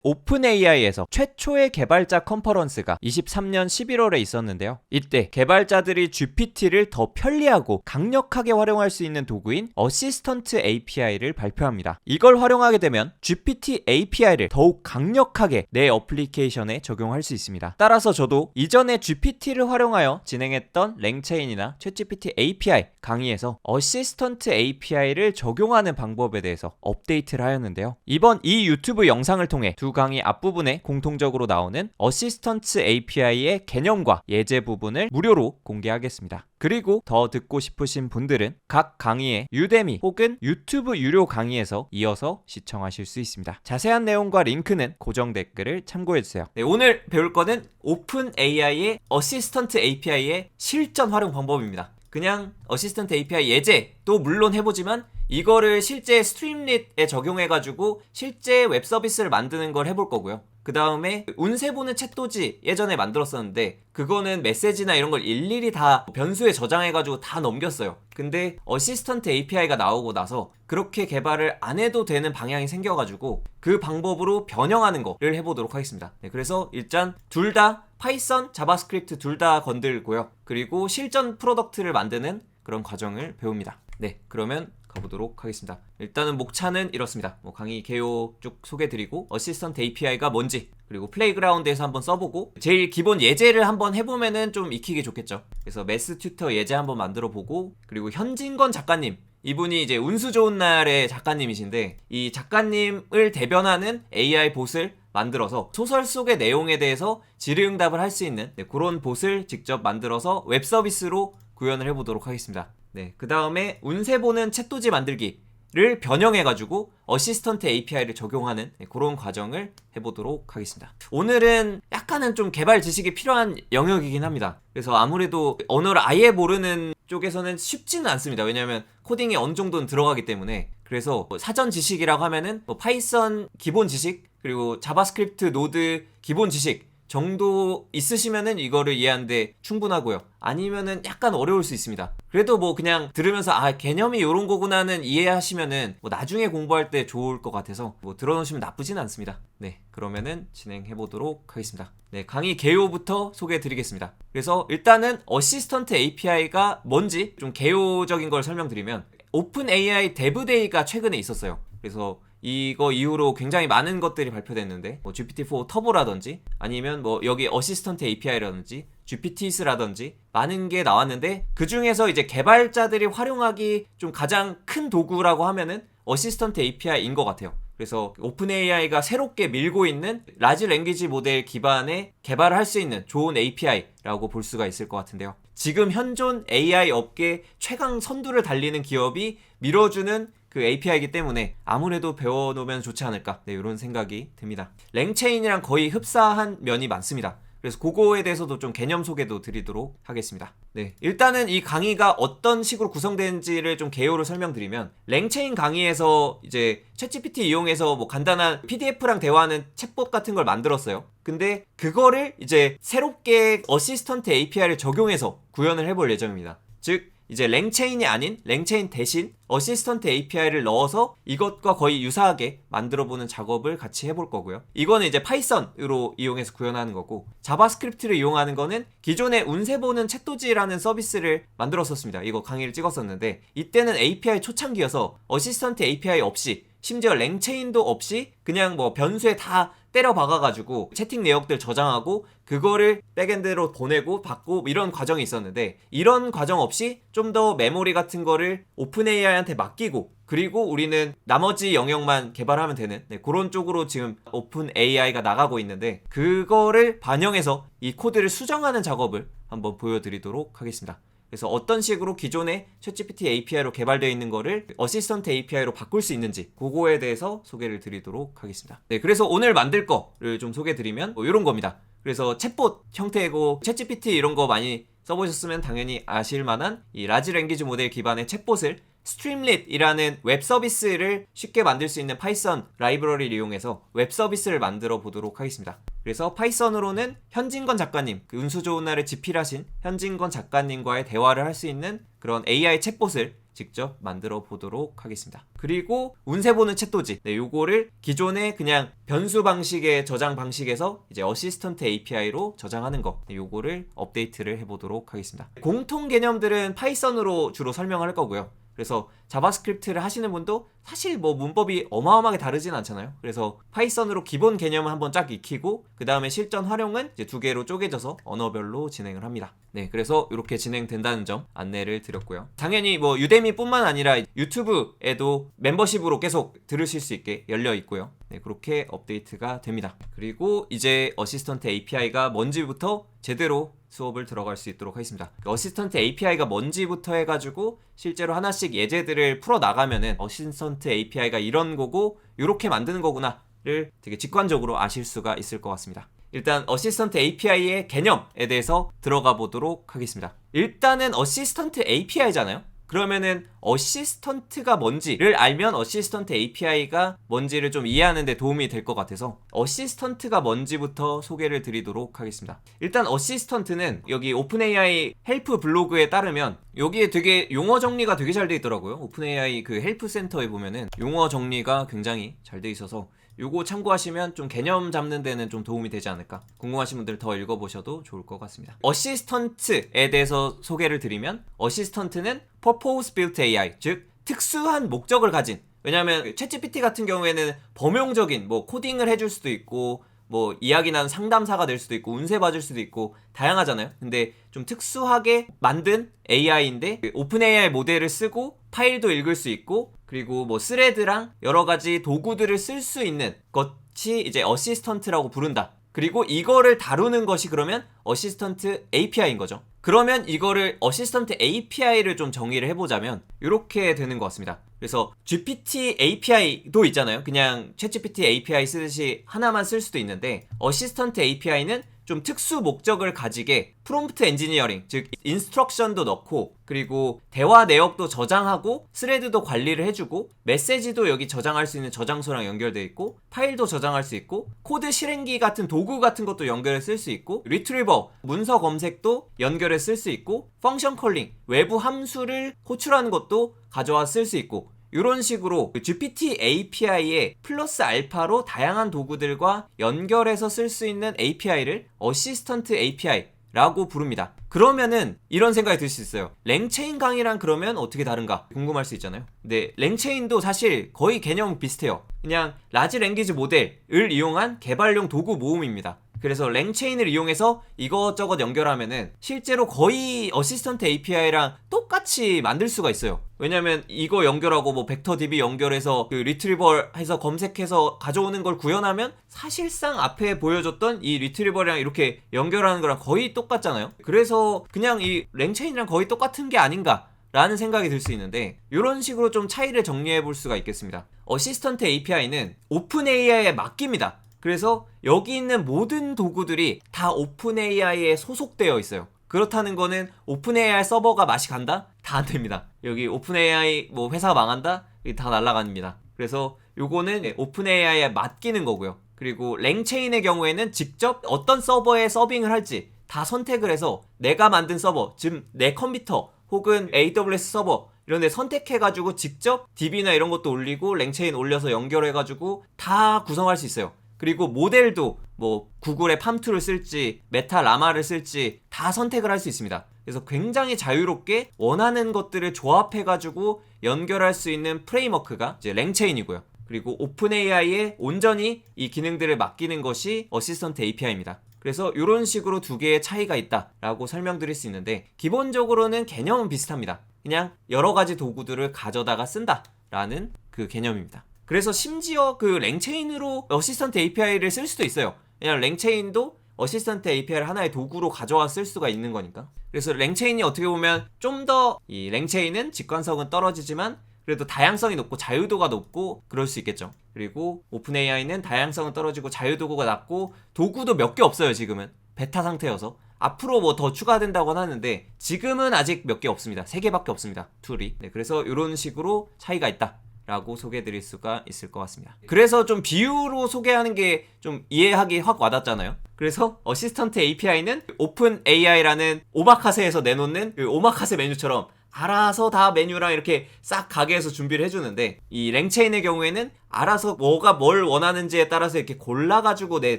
오픈 AI에서 최초의 개발자 컨퍼런스가 23년 11월에 있었는데요. 이때 개발자들이 GPT를 더 편리하고 강력하게 활용할 수 있는 도구인 어시스턴트 API를 발표합니다. 이걸 활용하게 되면 GPT API를 더욱 강력하게 내 어플리케이션에 적용할 수 있습니다. 따라서 저도 이전에 GPT를 활용하여 진행했던 랭체인이나 챗GPT API 강의에서 어시스턴트 API를 적용하는 방법에 대해서 업데이트를 하였는데요. 이번 이 유튜브 영상을 통해 두 강의 앞부분에 공통적으로 나오는 어시스턴트 API의 개념과 예제 부분을 무료로 공개하겠습니다. 그리고 더 듣고 싶으신 분들은 각 강의의 유데미 혹은 유튜브 유료 강의에서 이어서 시청하실 수 있습니다. 자세한 내용과 링크는 고정 댓글을 참고해주세요. 네, 오늘 배울 거는 오픈 AI의 어시스턴트 API의 실전 활용 방법입니다. 그냥 어시스턴트 API 예제도 물론 해보지만 이거를 실제 스트림릿에 적용해가지고 실제 웹 서비스를 만드는 걸 해볼 거고요. 그 다음에 운세 보는 챗도지 예전에 만들었었는데 그거는 메시지나 이런 걸 일일이 다 변수에 저장해가지고 다 넘겼어요. 근데 어시스턴트 API가 나오고 나서 그렇게 개발을 안 해도 되는 방향이 생겨가지고 그 방법으로 변형하는 거를 해보도록 하겠습니다. 네, 그래서 일단 둘 다 파이썬, 자바스크립트 둘 다 건들고요. 그리고 실전 프로덕트를 만드는 그런 과정을 배웁니다. 네, 그러면 가보도록 하겠습니다. 일단은 목차는 이렇습니다. 강의 개요 쭉 소개드리고 어시스턴트 API가 뭔지 그리고 플레이그라운드에서 한번 써보고 제일 기본 예제를 한번 해보면은 좀 익히기 좋겠죠. 그래서 매스 튜터 예제 한번 만들어보고 그리고 현진건 작가님 이분이 이제 운수 좋은 날의 작가님이신데 이 작가님을 대변하는 AI 봇을 만들어서 소설 속의 내용에 대해서 질의응답을 할 수 있는 그런 봇을 직접 만들어서 웹 서비스로 구현을 해보도록 하겠습니다. 네, 그 다음에 운세 보는 챗도지 만들기를 변형해가지고 어시스턴트 API를 적용하는 그런 과정을 해보도록 하겠습니다. 오늘은 약간은 좀 개발 지식이 필요한 영역이긴 합니다. 그래서 아무래도 언어를 아예 모르는 쪽에서는 쉽지는 않습니다. 왜냐하면 코딩이 어느 정도는 들어가기 때문에. 그래서 사전 지식이라고 하면은 파이썬 기본 지식 그리고 자바스크립트 노드 기본 지식 정도 있으시면은 이거를 이해하는데 충분하고요. 아니면은 약간 어려울 수 있습니다. 그래도 그냥 들으면서 개념이 요런 거구나는 이해하시면은 나중에 공부할 때 좋을 것 같아서 들어놓으시면 나쁘진 않습니다. 네, 그러면은 진행해 보도록 하겠습니다. 네, 강의 개요부터 소개해 드리겠습니다. 그래서 일단은 어시스턴트 API가 뭔지 좀 개요적인 걸 설명드리면 오픈 AI 데브데이가 최근에 있었어요. 그래서 이거 이후로 굉장히 많은 것들이 발표됐는데 GPT-4 터보라든지 아니면 여기 어시스턴트 API라든지 GPTs라든지 많은 게 나왔는데 그 중에서 이제 개발자들이 활용하기 좀 가장 큰 도구라고 하면은 어시스턴트 API인 것 같아요. 그래서 오픈 AI가 새롭게 밀고 있는 라지 랭귀지 모델 기반의 개발을 할 수 있는 좋은 API라고 볼 수가 있을 것 같은데요. 지금 현존 AI 업계 최강 선두를 달리는 기업이 밀어주는 그 API이기 때문에 아무래도 배워놓으면 좋지 않을까 이런 생각이 듭니다. 랭체인이랑 거의 흡사한 면이 많습니다. 그래서 그거에 대해서도 좀 개념 소개도 드리도록 하겠습니다. 네, 일단은 이 강의가 어떤 식으로 구성되는지를 좀 개요를 설명드리면 랭체인 강의에서 이제 챗GPT 이용해서 간단한 PDF랑 대화하는 챗봇 같은 걸 만들었어요. 근데 그거를 이제 새롭게 어시스턴트 API를 적용해서 구현을 해볼 예정입니다. 즉 이제 랭체인이 아닌 랭체인 대신 어시스턴트 API를 넣어서 이것과 거의 유사하게 만들어보는 작업을 같이 해볼 거고요. 이거는 이제 파이썬으로 이용해서 구현하는 거고 자바스크립트를 이용하는 거는 기존에 운세 보는 챗도지라는 서비스를 만들었었습니다. 이거 강의를 찍었었는데 이때는 API 초창기여서 어시스턴트 API 없이 심지어 랭체인도 없이 그냥 변수에 다 때려 박아가지고 채팅 내역들 저장하고 그거를 백엔드로 보내고 받고 이런 과정이 있었는데 이런 과정 없이 좀 더 메모리 같은 거를 오픈 AI한테 맡기고 그리고 우리는 나머지 영역만 개발하면 되는 그런 쪽으로 지금 오픈 AI가 나가고 있는데 그거를 반영해서 이 코드를 수정하는 작업을 한번 보여드리도록 하겠습니다. 그래서 어떤 식으로 기존의 챗GPT API로 개발되어 있는 거를 어시스턴트 API로 바꿀 수 있는지 그거에 대해서 소개를 드리도록 하겠습니다. 네, 그래서 오늘 만들 거를 좀 소개드리면 이런 겁니다. 그래서 챗봇 형태고 챗GPT 이런 거 많이 써보셨으면 당연히 아실 만한 이 라지 랭귀지 모델 기반의 챗봇을 스트림릿이라는 웹 서비스를 쉽게 만들 수 있는 파이썬 라이브러리를 이용해서 웹 서비스를 만들어 보도록 하겠습니다. 그래서 파이썬으로는 현진건 작가님, 운수 좋은 날에 집필하신 현진건 작가님과의 대화를 할 수 있는 그런 AI 챗봇을 직접 만들어 보도록 하겠습니다. 그리고 운세 보는 챗도지, 요거를 기존의 그냥 변수 방식의 저장 방식에서 이제 어시스턴트 API로 저장하는 거, 요거를 업데이트를 해보도록 하겠습니다. 공통 개념들은 파이썬으로 주로 설명을 할 거고요. 그래서 자바스크립트를 하시는 분도 사실 뭐 문법이 어마어마하게 다르진 않잖아요. 그래서 파이썬으로 기본 개념을 한번 쫙 익히고 그 다음에 실전 활용은 이제 2개로 쪼개져서 언어별로 진행을 합니다. 네, 그래서 이렇게 진행된다는 점 안내를 드렸고요. 당연히 뭐 유데미뿐만 아니라 유튜브에도 멤버십으로 계속 들으실 수 있게 열려 있고요. 네, 그렇게 업데이트가 됩니다. 그리고 이제 어시스턴트 API가 뭔지부터 제대로 수업을 들어갈 수 있도록 하겠습니다. 어시스턴트 API가 뭔지부터 해가지고 실제로 하나씩 예제들을 풀어나가면은 어시스턴트 API가 이런 거고 이렇게 만드는 거구나를 되게 직관적으로 아실 수가 있을 것 같습니다. 일단 어시스턴트 API의 개념에 대해서 들어가 보도록 하겠습니다. 일단은 어시스턴트 API잖아요. 그러면은 어시스턴트가 뭔지를 알면 어시스턴트 API가 뭔지를 좀 이해하는 데 도움이 될 것 같아서 어시스턴트가 뭔지부터 소개를 드리도록 하겠습니다. 일단 어시스턴트는 여기 오픈AI 헬프 블로그에 따르면 여기에 되게 용어 정리가 되게 잘 돼 있더라고요. 오픈AI 그 헬프 센터에 보면은 용어 정리가 굉장히 잘 돼 있어서 요거 참고하시면 좀 개념 잡는 데는 좀 도움이 되지 않을까. 궁금하신 분들 더 읽어보셔도 좋을 것 같습니다. 어시스턴트에 대해서 소개를 드리면 어시스턴트는 Purpose Built AI, 즉 특수한 목적을 가진, 왜냐하면 챗GPT 같은 경우에는 범용적인 뭐 코딩을 해줄 수도 있고 뭐 이야기 나는 상담사가 될 수도 있고 운세 봐줄 수도 있고 다양하잖아요. 근데 좀 특수하게 만든 AI인데 오픈 AI 모델을 쓰고 파일도 읽을 수 있고 그리고 뭐 스레드랑 여러 가지 도구들을 쓸 수 있는 것이 이제 어시스턴트라고 부른다. 그리고 이거를 다루는 것이 그러면 어시스턴트 API인 거죠. 그러면 이거를 어시스턴트 API를 좀 정의를 해보자면 이렇게 되는 것 같습니다. 그래서 GPT API도 있잖아요. 그냥 챗GPT API 쓰듯이 하나만 쓸 수도 있는데 어시스턴트 API는 좀 특수 목적을 가지게 프롬프트 엔지니어링, 즉 인스트럭션도 넣고 그리고 대화 내역도 저장하고 스레드도 관리를 해주고 메시지도 여기 저장할 수 있는 저장소랑 연결되어 있고 파일도 저장할 수 있고 코드 실행기 같은 도구 같은 것도 연결해 쓸 수 있고 리트리버, 문서 검색도 연결해 쓸 수 있고 펑션 컬링, 외부 함수를 호출하는 것도 가져와 쓸 수 있고 이런 식으로 GPT API에 플러스 알파로 다양한 도구들과 연결해서 쓸 수 있는 API를 어시스턴트 API라고 부릅니다. 그러면은 이런 생각이 들 수 있어요. 랭체인 강의랑 그러면 어떻게 다른가 궁금할 수 있잖아요. 근데 랭체인도 사실 거의 개념 비슷해요. 그냥 라지 랭귀지 모델을 이용한 개발용 도구 모음입니다. 그래서 랭체인을 이용해서 이것저것 연결하면은 실제로 거의 어시스턴트 API랑 똑같이 만들 수가 있어요. 왜냐면 이거 연결하고 뭐 벡터DB 연결해서 그 리트리버 해서 검색해서 가져오는 걸 구현하면 사실상 앞에 보여줬던 이 리트리버랑 이렇게 연결하는 거랑 거의 똑같잖아요. 그래서 그냥 이 랭체인이랑 거의 똑같은 게 아닌가 라는 생각이 들 수 있는데 이런 식으로 좀 차이를 정리해 볼 수가 있겠습니다. 어시스턴트 API는 오픈 AI에 맡깁니다. 그래서 여기 있는 모든 도구들이 다 오픈AI에 소속되어 있어요. 그렇다는 거는 오픈AI 서버가 맛이 간다? 다 안 됩니다. 여기 오픈AI 뭐 회사가 망한다? 다 날아갑니다. 그래서 요거는 오픈AI에 맡기는 거고요. 그리고 랭체인의 경우에는 직접 어떤 서버에 서빙을 할지 다 선택을 해서 내가 만든 서버, 즉 내 컴퓨터 혹은 AWS 서버 이런 데 선택해가지고 직접 DB나 이런 것도 올리고 랭체인 올려서 연결해가지고 다 구성할 수 있어요. 그리고 모델도 뭐 구글의 팜2를 쓸지 메타 라마를 쓸지 다 선택을 할 수 있습니다. 그래서 굉장히 자유롭게 원하는 것들을 조합해가지고 연결할 수 있는 프레임워크가 이제 랭체인이고요. 그리고 오픈AI에 온전히 이 기능들을 맡기는 것이 어시스턴트 API입니다. 그래서 이런 식으로 두 개의 차이가 있다라고 설명드릴 수 있는데 기본적으로는 개념은 비슷합니다. 그냥 여러 가지 도구들을 가져다가 쓴다라는 그 개념입니다. 그래서 심지어 그 랭체인으로 어시스턴트 API를 쓸 수도 있어요. 왜냐면 랭체인도 어시스턴트 API를 하나의 도구로 가져와 쓸 수가 있는 거니까. 그래서 랭체인이 어떻게 보면 좀 더 이 랭체인은 직관성은 떨어지지만 그래도 다양성이 높고 자유도가 높고 그럴 수 있겠죠. 그리고 오픈AI는 다양성은 떨어지고 자유도가 낮고 도구도 몇 개 없어요. 지금은 베타 상태여서 앞으로 뭐 더 추가된다고 하는데 지금은 아직 몇 개 없습니다. 3개밖에 없습니다. 툴이. 네, 그래서 이런 식으로 차이가 있다 라고 소개해드릴 수가 있을 것 같습니다. 그래서 좀 비유로 소개하는 게 좀 이해하기 확 와닿잖아요. 그래서 어시스턴트 API는 오픈 AI라는 오마카세에서 내놓는 그 오마카세 메뉴처럼 알아서 다 메뉴랑 이렇게 싹 가게에서 준비를 해주는데, 이 랭체인의 경우에는 알아서 뭐가 뭘 원하는지에 따라서 이렇게 골라가지고 내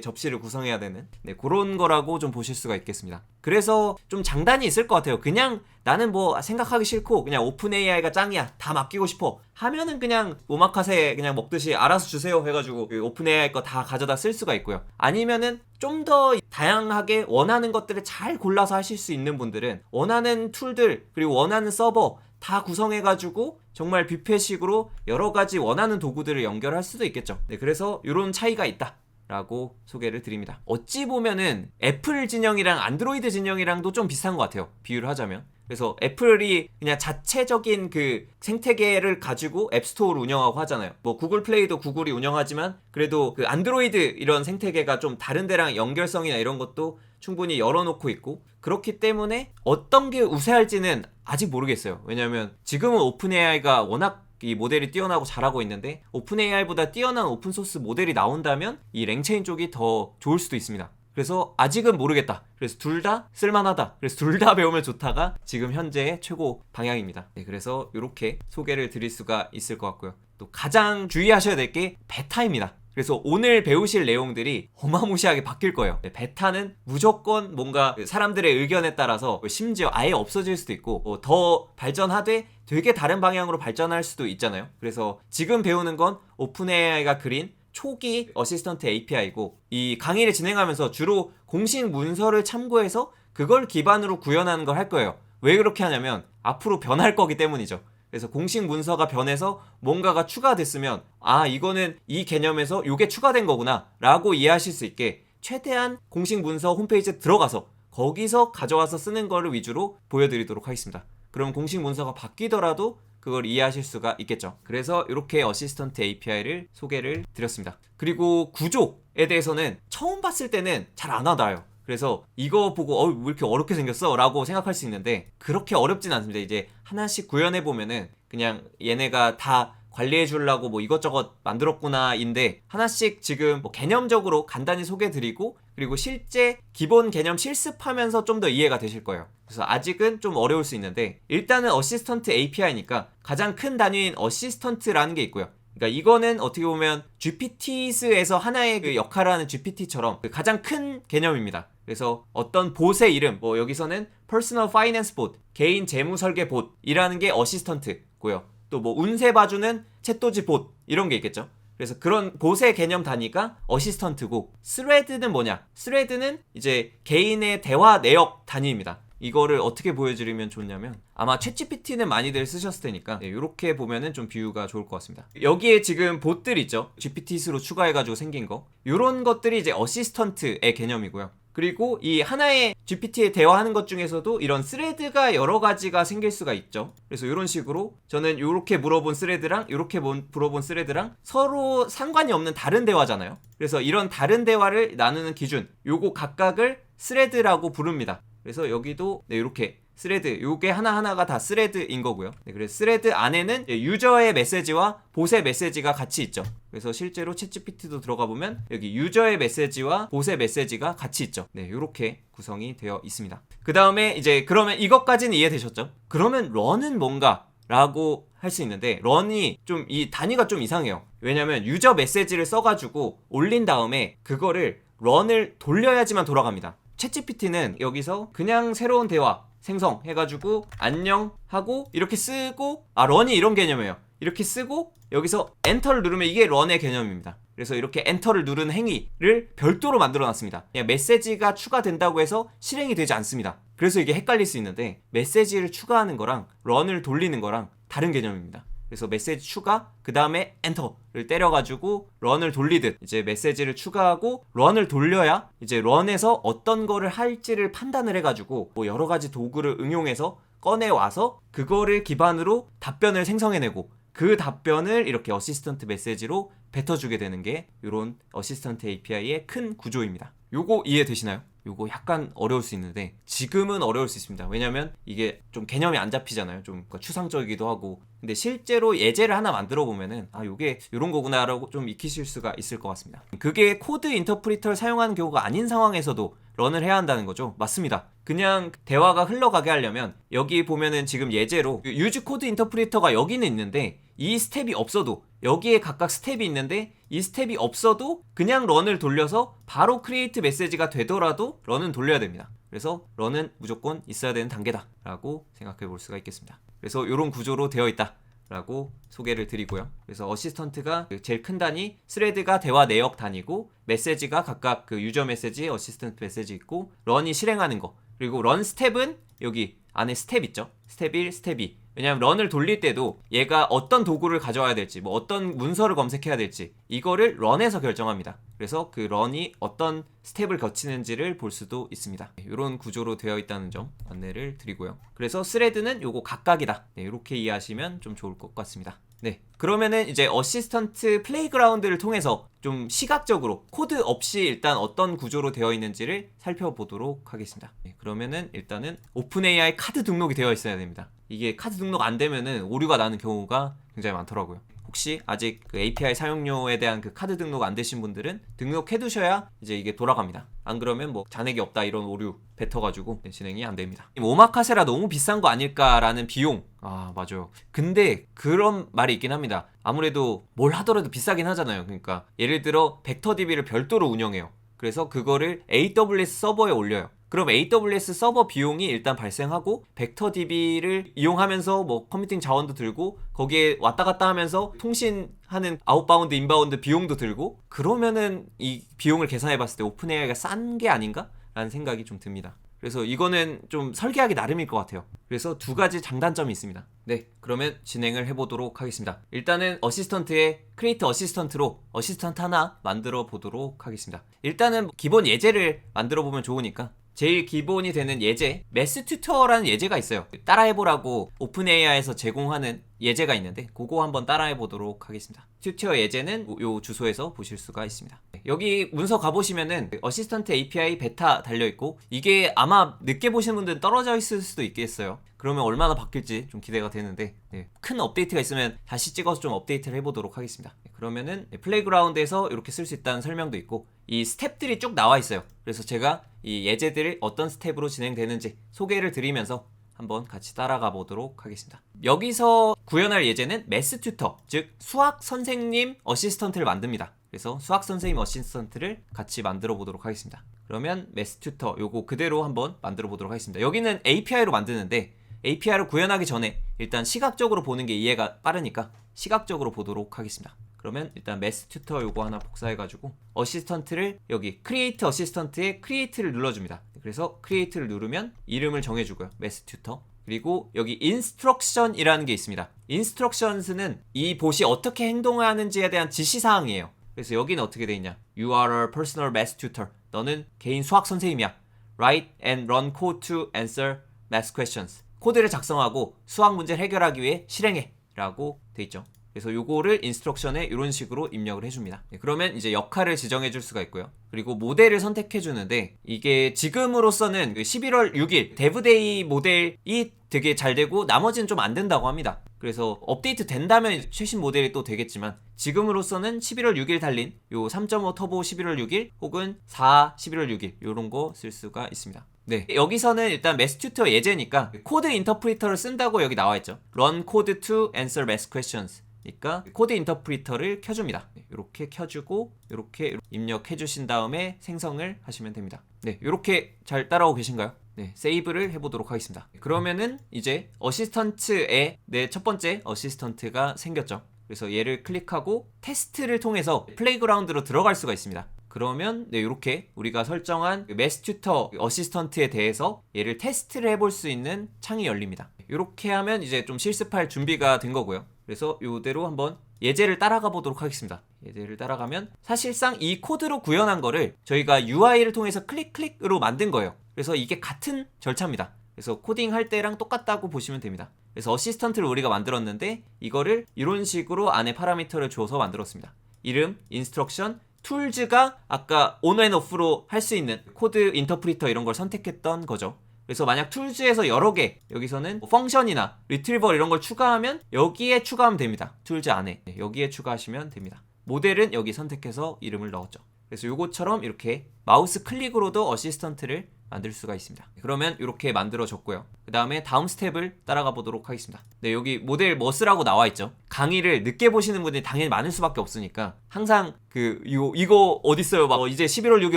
접시를 구성해야 되는, 네, 그런 거라고 좀 보실 수가 있겠습니다. 그래서 좀 장단이 있을 것 같아요. 그냥 나는 뭐 생각하기 싫고 그냥 오픈 AI가 짱이야, 다 맡기고 싶어 하면은 그냥 오마카세 그냥 먹듯이 알아서 주세요 해가지고 그 오픈 AI 거 다 가져다 쓸 수가 있고요. 아니면은 좀 더 다양하게 원하는 것들을 잘 골라서 하실 수 있는 분들은 원하는 툴들 그리고 원하는 서버 다 구성해가지고 정말 뷔페식으로 여러가지 원하는 도구들을 연결할 수도 있겠죠. 네, 그래서 이런 차이가 있다 라고 소개를 드립니다. 어찌 보면은 애플 진영이랑 안드로이드 진영이랑도 좀 비슷한 것 같아요, 비유를 하자면. 그래서 애플이 그냥 자체적인 그 생태계를 가지고 앱스토어를 운영하고 하잖아요. 뭐 구글 플레이도 구글이 운영하지만 그래도 그 안드로이드 이런 생태계가 좀 다른 데랑 연결성이나 이런 것도 충분히 열어놓고 있고, 그렇기 때문에 어떤 게 우세할지는 아직 모르겠어요. 왜냐면 지금은 오픈 AI가 워낙 이 모델이 뛰어나고 잘하고 있는데, 오픈 AI보다 뛰어난 오픈소스 모델이 나온다면 이 랭체인 쪽이 더 좋을 수도 있습니다. 그래서 아직은 모르겠다. 그래서 둘 다 쓸만하다. 그래서 둘 다 배우면 좋다가 지금 현재의 최고 방향입니다. 네, 그래서 이렇게 소개를 드릴 수가 있을 것 같고요. 또 가장 주의하셔야 될 게 베타입니다. 그래서 오늘 배우실 내용들이 어마무시하게 바뀔 거예요. 네, 베타는 무조건 뭔가 사람들의 의견에 따라서 심지어 아예 없어질 수도 있고 더 발전하되 되게 다른 방향으로 발전할 수도 있잖아요. 그래서 지금 배우는 건 오픈 AI가 그린 초기 어시스턴트 API고, 이 강의를 진행하면서 주로 공식 문서를 참고해서 그걸 기반으로 구현하는 걸 할 거예요. 왜 그렇게 하냐면 앞으로 변할 거기 때문이죠. 그래서 공식 문서가 변해서 뭔가가 추가됐으면 이거는 이 개념에서 이게 추가된 거구나 라고 이해하실 수 있게 최대한 공식 문서 홈페이지에 들어가서 거기서 가져와서 쓰는 거를 위주로 보여드리도록 하겠습니다. 그럼 공식 문서가 바뀌더라도 그걸 이해하실 수가 있겠죠. 그래서 이렇게 어시스턴트 API를 소개를 드렸습니다. 그리고 구조에 대해서는 처음 봤을 때는 잘 안 와닿아요. 그래서 이거 보고 왜 이렇게 어렵게 생겼어? 라고 생각할 수 있는데 그렇게 어렵진 않습니다. 이제 하나씩 구현해 보면은 그냥 얘네가 다 관리해 주려고 뭐 이것저것 만들었구나 인데, 하나씩 지금 뭐 개념적으로 간단히 소개해 드리고 그리고 실제 기본 개념 실습하면서 좀 더 이해가 되실 거예요. 그래서 아직은 좀 어려울 수 있는데, 일단은 어시스턴트 API니까 가장 큰 단위인 어시스턴트라는 게 있고요. 그러니까 이거는 어떻게 보면 GPT에서 하나의 그 역할을 하는 GPT처럼 그 가장 큰 개념입니다. 그래서 어떤 봇의 이름, 뭐 여기서는 Personal Finance Bot, 개인 재무 설계 봇이라는 게 어시스턴트고요. 또 뭐 운세 봐주는 챗도지 봇 이런 게 있겠죠. 그래서 그런 봇의 개념 단위가 어시스턴트고, 스레드는 뭐냐? 스레드는 이제 개인의 대화 내역 단위입니다. 이거를 어떻게 보여드리면 좋냐면, 아마 챗GPT는 많이들 쓰셨을 테니까 이렇게 보면은 좀 비유가 좋을 것 같습니다. 여기에 지금 봇들 있죠? GPT스로 추가해가지고 생긴 거, 이런 것들이 이제 어시스턴트의 개념이고요. 그리고 이 하나의 GPT에 대화하는 것 중에서도 이런 스레드가 여러 가지가 생길 수가 있죠. 그래서 이런 식으로 저는 이렇게 물어본 스레드랑 이렇게 물어본 스레드랑 서로 상관이 없는 다른 대화잖아요. 그래서 이런 다른 대화를 나누는 기준, 요거 각각을 스레드라고 부릅니다. 그래서 여기도 이렇게 스레드, 요게 하나하나가 다 스레드인 거고요. 네, 그래서 스레드 안에는 유저의 메시지와 봇의 메시지가 같이 있죠. 그래서 실제로 챗GPT도 들어가 보면 여기 유저의 메시지와 봇의 메시지가 같이 있죠. 네, 요렇게 구성이 되어 있습니다. 그 다음에 이제 그러면 이것까지는 이해되셨죠? 그러면 런은 뭔가? 라고 할 수 있는데, 런이 좀 이 단위가 좀 이상해요. 왜냐면 유저 메시지를 써가지고 올린 다음에 그거를 런을 돌려야지만 돌아갑니다. 챗GPT는 여기서 그냥 새로운 대화 생성해가지고 안녕 하고 이렇게 쓰고, 런이 이런 개념이에요. 이렇게 쓰고 여기서 엔터를 누르면 이게 런의 개념입니다. 그래서 이렇게 엔터를 누르는 행위를 별도로 만들어 놨습니다. 그냥 메시지가 추가된다고 해서 실행이 되지 않습니다. 그래서 이게 헷갈릴 수 있는데, 메시지를 추가하는 거랑 런을 돌리는 거랑 다른 개념입니다. 그래서 메시지 추가, 그 다음에 엔터를 때려가지고 런을 돌리듯 이제 메시지를 추가하고 런을 돌려야 이제 런에서 어떤 거를 할지를 판단을 해가지고 뭐 여러 가지 도구를 응용해서 꺼내와서 그거를 기반으로 답변을 생성해내고, 그 답변을 이렇게 어시스턴트 메시지로 뱉어주게 되는 게 이런 어시스턴트 API의 큰 구조입니다. 요거 이해되시나요? 요거 약간 어려울 수 있는데 지금은 어려울 수 있습니다. 왜냐면 이게 좀 개념이 안 잡히잖아요. 좀 추상적이기도 하고. 근데 실제로 예제를 하나 만들어 보면은 요게 요런 거구나 라고 좀 익히실 수가 있을 것 같습니다. 그게 코드 인터프리터를 사용하는 경우가 아닌 상황에서도 런을 해야 한다는 거죠. 맞습니다. 그냥 대화가 흘러가게 하려면 여기 보면은 지금 예제로 유즈 코드 인터프리터가 여기는 있는데 이 스텝이 없어도 여기에 각각 스텝이 있는데 이 스텝이 없어도 그냥 런을 돌려서 바로 크리에이트 메시지가 되더라도 런은 돌려야 됩니다. 그래서 런은 무조건 있어야 되는 단계다 라고 생각해 볼 수가 있겠습니다. 그래서 이런 구조로 되어 있다 라고 소개를 드리고요. 그래서 어시스턴트가 제일 큰 단위, 스레드가 대화 내역 단위고, 메시지가 각각 그 유저 메시지, 어시스턴트 메시지 있고, 런이 실행하는 거, 그리고 런 스텝은 여기 안에 스텝 있죠. 스텝 1, 스텝 2. 왜냐하면 런을 돌릴 때도 얘가 어떤 도구를 가져와야 될지, 뭐 어떤 문서를 검색해야 될지 이거를 런에서 결정합니다. 그래서 그 런이 어떤 스텝을 거치는지를 볼 수도 있습니다. 이런 구조로 되어 있다는 점 안내를 드리고요. 그래서 스레드는 요거 각각이다. 네, 이렇게 이해하시면 좀 좋을 것 같습니다. 네, 그러면은 이제 어시스턴트 플레이그라운드를 통해서 좀 시각적으로 코드 없이 일단 어떤 구조로 되어 있는지를 살펴보도록 하겠습니다. 네, 그러면은 일단은 오픈AI 카드 등록이 되어 있어야 됩니다. 이게 카드 등록 안 되면은 오류가 나는 경우가 굉장히 많더라고요. 혹시 아직 그 API 사용료에 대한 그 카드 등록 안 되신 분들은 등록해 두셔야 이제 이게 돌아갑니다. 안 그러면 뭐 잔액이 없다 이런 오류 뱉어가지고 진행이 안 됩니다. 오마카세라 너무 비싼 거 아닐까라는 비용. 아, 맞아요. 근데 그런 말이 있긴 합니다. 아무래도 뭘 하더라도 비싸긴 하잖아요. 그러니까 예를 들어 벡터DB를 별도로 운영해요. 그래서 그거를 AWS 서버에 올려요. 그럼 AWS 서버 비용이 일단 발생하고 벡터DB를 이용하면서 뭐 컴퓨팅 자원도 들고 거기에 왔다 갔다 하면서 통신하는 아웃바운드 인바운드 비용도 들고, 그러면은 이 비용을 계산해 봤을 때 오픈AI가 싼 게 아닌가? 라는 생각이 좀 듭니다. 그래서 이거는 좀 설계하기 나름일 것 같아요. 그래서 두 가지 장단점이 있습니다. 네, 그러면 진행을 해보도록 하겠습니다. 일단은 어시스턴트의 크리에이트 어시스턴트로 어시스턴트 하나 만들어 보도록 하겠습니다. 일단은 기본 예제를 만들어 보면 좋으니까 제일 기본이 되는 예제, 매스 튜터라는 예제가 있어요. 따라해보라고 오픈AI에서 제공하는 예제가 있는데 그거 한번 따라해보도록 하겠습니다. 튜터 예제는 요 주소에서 보실 수가 있습니다. 여기 문서 가보시면은 어시스턴트 API 베타 달려있고, 이게 아마 늦게 보시는 분들은 떨어져 있을 수도 있겠어요. 그러면 얼마나 바뀔지 좀 기대가 되는데, 네, 큰 업데이트가 있으면 다시 찍어서 좀 업데이트를 해보도록 하겠습니다. 그러면은 플레이그라운드에서 이렇게 쓸 수 있다는 설명도 있고 이 스텝들이 쭉 나와 있어요. 그래서 제가 이 예제들이 어떤 스텝으로 진행되는지 소개를 드리면서 한번 같이 따라가 보도록 하겠습니다. 여기서 구현할 예제는 매스 튜터, 즉 수학 선생님 어시스턴트를 만듭니다. 그래서 수학 선생님 어시스턴트를 같이 만들어 보도록 하겠습니다. 그러면 매스 튜터 요거 그대로 한번 만들어 보도록 하겠습니다. 여기는 API로 만드는데 API로 구현하기 전에 일단 시각적으로 보는 게 이해가 빠르니까 시각적으로 보도록 하겠습니다. 그러면 일단 매스 튜터 요거 하나 복사해가지고 어시스턴트를 여기 크리에이트 어시스턴트에 크리에이트를 눌러줍니다. 그래서 크리에이트를 누르면 이름을 정해주고요. 매스 튜터. 그리고 여기 인스트럭션이라는 게 있습니다. 인스트럭션스는 이 봇이 어떻게 행동하는지에 대한 지시사항이에요. 그래서 여기는 어떻게 돼 있냐. You are a personal math tutor. 너는 개인 수학 선생님이야. Write and run code to answer math questions. 코드를 작성하고 수학 문제를 해결하기 위해 실행해 라고 돼 있죠. 그래서 요거를 인스트럭션에 이런 식으로 입력을 해줍니다. 그러면 이제 역할을 지정해 줄 수가 있고요. 그리고 모델을 선택해 주는데 이게 지금으로서는 11월 6일 데브데이 모델이 되게 잘 되고 나머지는 좀 안 된다고 합니다. 그래서 업데이트 된다면 최신 모델이 또 되겠지만 지금으로서는 11월 6일 달린 요 3.5 터보 11월 6일 혹은 4 11월 6일 요런 거 쓸 수가 있습니다. 네, 여기서는 일단 매스 튜터 예제니까 코드 인터프리터를 쓴다고 여기 나와 있죠. Run code to answer math questions. 그러니까 코드 인터프리터를 켜줍니다. 이렇게 켜주고 이렇게 입력해 주신 다음에 생성을 하시면 됩니다. 네, 이렇게 잘 따라오고 계신가요? 네, 세이브를 해보도록 하겠습니다. 그러면은 이제 어시스턴트에 내 첫 번째 어시스턴트가 생겼죠. 그래서 얘를 클릭하고 테스트를 통해서 플레이그라운드로 들어갈 수가 있습니다. 그러면 네, 이렇게 우리가 설정한 매스 튜터 어시스턴트에 대해서 얘를 테스트를 해볼 수 있는 창이 열립니다. 이렇게 하면 이제 좀 실습할 준비가 된 거고요. 그래서 이대로 한번 예제를 따라가 보도록 하겠습니다. 예제를 따라가면 사실상 이 코드로 구현한 거를 저희가 UI를 통해서 클릭으로 만든 거예요. 그래서 이게 같은 절차입니다. 그래서 코딩할 때랑 똑같다고 보시면 됩니다. 그래서 어시스턴트를 우리가 만들었는데 이거를 이런 식으로 안에 파라미터를 줘서 만들었습니다. 이름, 인스트럭션, 툴즈가 아까 온 앤 오프로 할 수 있는 코드 인터프리터 이런 걸 선택했던 거죠. 그래서 만약 툴즈에서 여러 개 여기서는 펑션이나 리트리버 이런 걸 추가하면 여기에 추가하면 됩니다. 툴즈 안에 여기에 추가하시면 됩니다. 모델은 여기 선택해서 이름을 넣었죠. 그래서 요것처럼 이렇게 마우스 클릭으로도 어시스턴트를 만들 수가 있습니다. 그러면 이렇게 만들어졌고요. 그 다음에 다음 스텝을 따라가 보도록 하겠습니다. 네, 여기 모델 뭐 쓰라고 나와 있죠. 강의를 늦게 보시는 분들이 당연히 많을 수밖에 없으니까 항상 이거 어딨어요? 막 이제 11월 6일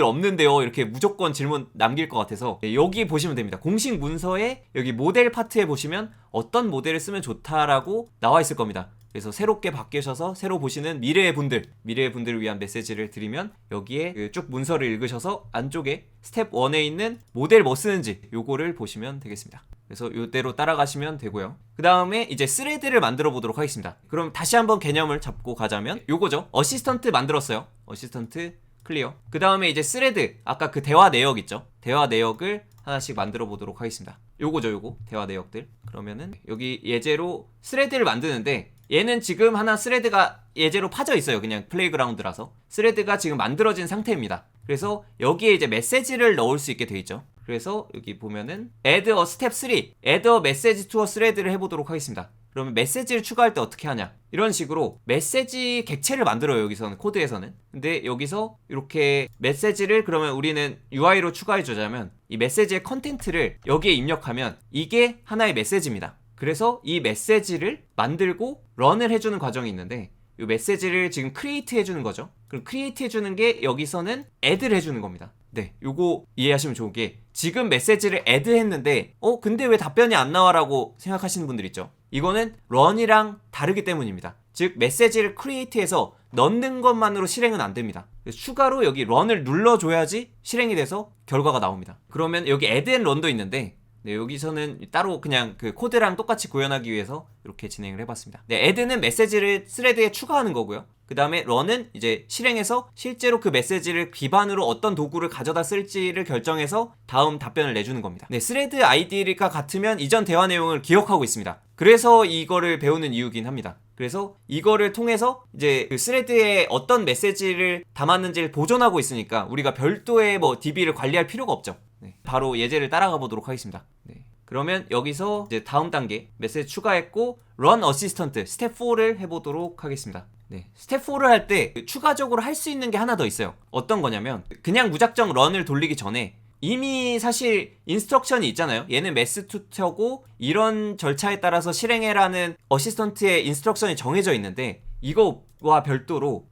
없는데요. 이렇게 무조건 질문 남길 것 같아서 네, 여기 보시면 됩니다. 공식 문서에 여기 모델 파트에 보시면 어떤 모델을 쓰면 좋다라고 나와 있을 겁니다. 그래서 새롭게 바뀌셔서 새로 보시는 미래의 분들을 위한 메시지를 드리면 여기에 쭉 문서를 읽으셔서 안쪽에 스텝 1에 있는 모델 뭐 쓰는지 요거를 보시면 되겠습니다. 그래서 이대로 따라가시면 되고요. 그 다음에 이제 스레드를 만들어 보도록 하겠습니다. 그럼 다시 한번 개념을 잡고 가자면 요거죠. 어시스턴트 만들었어요. 어시스턴트 클리어. 그 다음에 이제 스레드, 아까 그 대화 내역 있죠. 대화 내역을 하나씩 만들어 보도록 하겠습니다. 요거죠, 요거. 대화 내역들. 그러면은 여기 예제로 스레드를 만드는데 얘는 지금 하나 스레드가 예제로 파져 있어요. 그냥 플레이그라운드라서. 스레드가 지금 만들어진 상태입니다. 그래서 여기에 이제 메시지를 넣을 수 있게 돼 있죠. 그래서 여기 보면은 add a step 3, add a message to a thread를 해보도록 하겠습니다. 그러면 메시지를 추가할 때 어떻게 하냐, 이런 식으로 메시지 객체를 만들어요. 여기서는 코드에서는. 근데 여기서 이렇게 메시지를 그러면 우리는 UI로 추가해 주자면 이 메시지의 컨텐트를 여기에 입력하면 이게 하나의 메시지입니다. 그래서 이 메시지를 만들고 런을 해주는 과정이 있는데 이 메시지를 지금 크리에이트 해주는 거죠. 그럼 크리에이트 해주는 게 여기서는 add를 해주는 겁니다. 네, 요거 이해하시면 좋은 게 지금 메시지를 add 했는데 근데 왜 답변이 안 나와라고 생각하시는 분들 있죠. 이거는 런이랑 다르기 때문입니다. 즉 메시지를 크리에이트해서 넣는 것만으로 실행은 안 됩니다. 추가로 여기 런을 눌러줘야지 실행이 돼서 결과가 나옵니다. 그러면 여기 add and run도 있는데 네, 여기서는 따로 그냥 그 코드랑 똑같이 구현하기 위해서 이렇게 진행을 해봤습니다. 네, add는 메시지를 스레드에 추가하는 거고요. 그 다음에 run은 이제 실행해서 실제로 그 메시지를 기반으로 어떤 도구를 가져다 쓸지를 결정해서 다음 답변을 내주는 겁니다. 네, 스레드 아이디가 같으면 이전 대화 내용을 기억하고 있습니다. 그래서 이거를 배우는 이유긴 합니다. 그래서 이거를 통해서 이제 그 스레드에 어떤 메시지를 담았는지를 보존하고 있으니까 우리가 별도의 뭐 DB를 관리할 필요가 없죠. 네, 바로 예제를 따라가 보도록 하겠습니다. 네, 그러면 여기서 이제 다음 단계 메시지 추가했고 run assistant 스텝 4를 해보도록 하겠습니다. 네, 스텝 4를 할 때 추가적으로 할 수 있는 게 하나 더 있어요. 어떤 거냐면 그냥 무작정 런을 돌리기 전에 이미 사실 인스트럭션이 있잖아요. 얘는 매스 튜터고 이런 절차에 따라서 실행해라는 어시스턴트의 인스트럭션이 정해져 있는데 이거와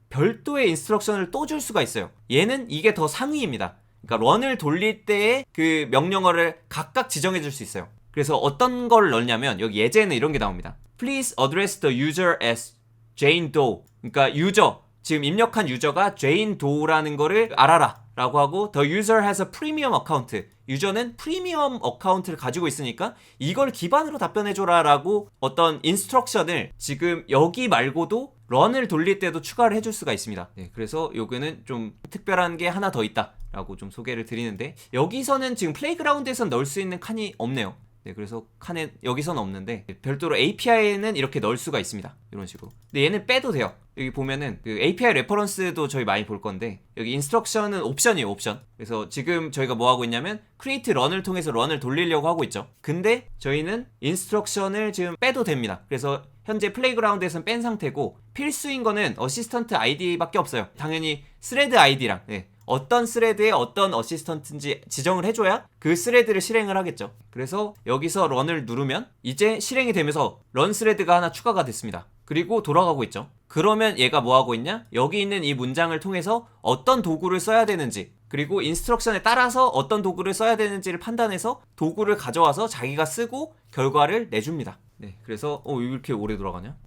별도의 인스트럭션을 또 줄 수가 있어요. 얘는 이게 더 상위입니다. 그러니까 런을 돌릴 때의 그 명령어를 각각 지정해 줄 수 있어요. 그래서 어떤 걸 넣냐면 여기 예제는 이런 게 나옵니다. Please address the user as Jane Doe. 그러니까 지금 입력한 유저가 Jane Doe라는 거를 알아라 라고 하고 The user has a premium account. 유저는 프리미엄 어카운트를 가지고 있으니까 이걸 기반으로 답변해줘라 라고 어떤 인스트럭션을 지금 여기 말고도 런을 돌릴 때도 추가를 해줄 수가 있습니다. 네, 그래서 요거는 좀 특별한 게 하나 더 있다 라고 좀 소개를 드리는데 여기서는 지금 플레이그라운드에서 넣을 수 있는 칸이 없네요. 네, 그래서 칸에 여기서는 없는데 별도로 API에는 이렇게 넣을 수가 있습니다. 이런 식으로. 근데 얘는 빼도 돼요. 여기 보면은 그 API 레퍼런스도 저희 많이 볼 건데 여기 인스트럭션은 옵션이에요, 옵션. 그래서 지금 저희가 뭐 하고 있냐면 create run을 통해서 런을 돌리려고 하고 있죠. 근데 저희는 인스트럭션을 지금 빼도 됩니다. 그래서 현재 플레이그라운드에서는 뺀 상태고 필수인 거는 어시스턴트 아이디밖에 없어요. 당연히 스레드 아이디랑 어떤 스레드에 어떤 어시스턴트인지 지정을 해줘야 그 스레드를 실행을 하겠죠. 그래서 여기서 런을 누르면 이제 실행이 되면서 런 스레드가 하나 추가가 됐습니다. 그리고 돌아가고 있죠. 그러면 얘가 뭐 하고 있냐? 여기 있는 이 문장을 통해서 어떤 도구를 써야 되는지 그리고 인스트럭션에 따라서 어떤 도구를 써야 되는지를 판단해서 도구를 가져와서 자기가 쓰고 결과를 내줍니다. 네, 그래서 왜 이렇게 오래 돌아가냐?